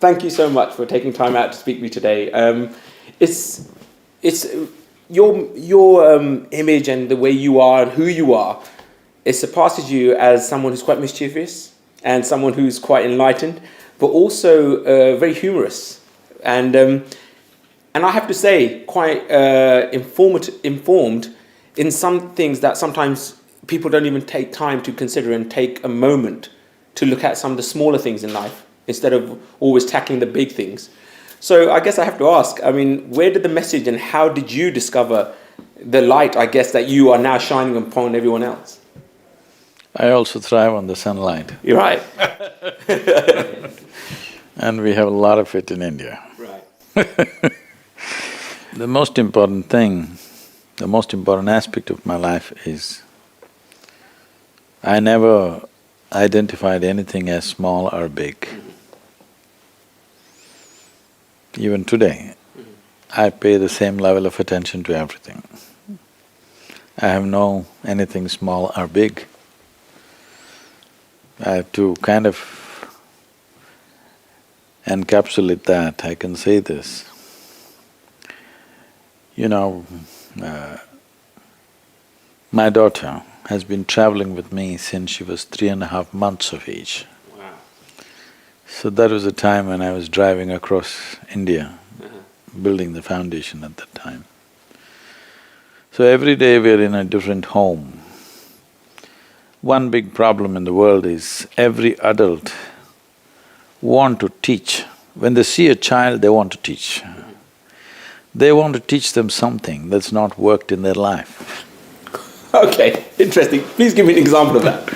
Thank you so much for taking time out to speak to me today. It's it's your image and the way you are and who you are. It surpasses you as someone who's quite mischievous and someone who's quite enlightened, but also very humorous and I have to say quite informed in some things that sometimes people don't even take time to consider and take a moment to look at some of the smaller things in life instead of always tackling the big things. So I guess I have to ask, I mean, where did the message and how did you discover the light, I guess, that you are now shining upon everyone else? I also thrive on the sunlight. You're right. And we have a lot of it in India. Right. The most important thing, the most important aspect of my life is I never identified anything as small or big. Even today, I pay the same level of attention to everything. I have no anything small or big. I have to kind of encapsulate that. I can say this. You know, my daughter has been traveling with me since she was 3.5 months of age. Wow. So that was a time when I was driving across India, building the foundation at that time. So every day we're in a different home. One big problem in the world is every adult want to teach. When they see a child, they want to teach. They want to teach them something that's not worked in their life. Okay, interesting. Please give me an example of that.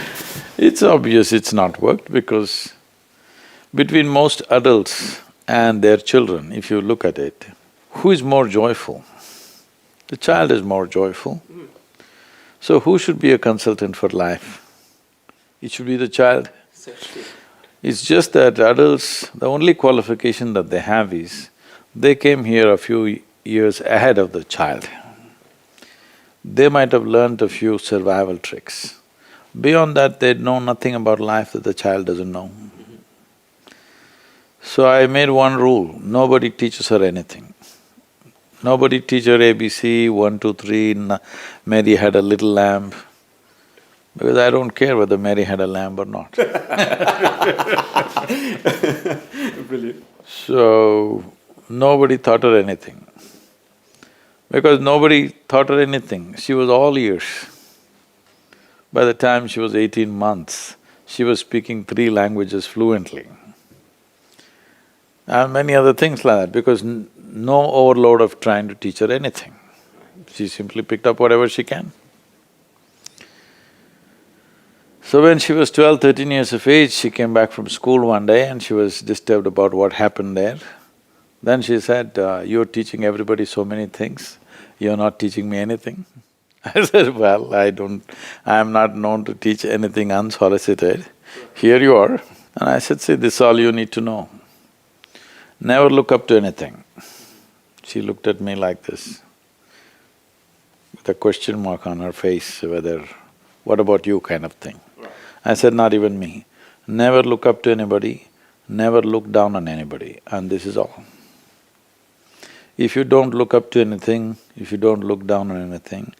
It's obvious it's not worked because between most adults and their children, if you look at it, who is more joyful? The child is more joyful. So who should be a consultant for life? It should be the child. So true. It's just that adults, the only qualification that they have is, they came here a few years ahead of the child. They might have learnt a few survival tricks. Beyond that, they know nothing about life that the child doesn't know. So I made one rule, nobody teaches her anything. Nobody teach her ABC, 1, 2, 3, Mary had a little lamb, because I don't care whether Mary had a lamb or not. Brilliant. So, nobody taught her anything. Because nobody taught her anything, she was all ears. By the time she was 18 months, she was speaking 3 languages fluently. And many other things like that, because no overload of trying to teach her anything. She simply picked up whatever she can. So when she was 12, 13 years of age, she came back from school one day and she was disturbed about what happened there. Then she said, you're teaching everybody so many things, you're not teaching me anything. I said, well, I'm not known to teach anything unsolicited. Here you are. And I said, see, this is all you need to know. Never look up to anything. She looked at me like this, with a question mark on her face, whether, what about you kind of thing. I said, not even me. Never look up to anybody, never look down on anybody, and this is all. If you don't look up to anything, if you don't look down on anything,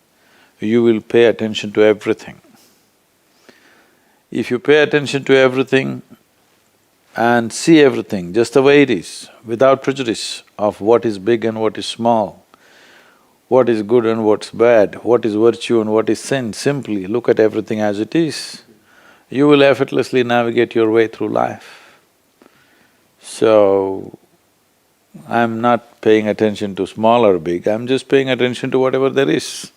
you will pay attention to everything. If you pay attention to everything and see everything just the way it is, without prejudice of what is big and what is small, what is good and what's bad, what is virtue and what is sin, simply look at everything as it is, you will effortlessly navigate your way through life. So, I'm not paying attention to small or big, I'm just paying attention to whatever there is.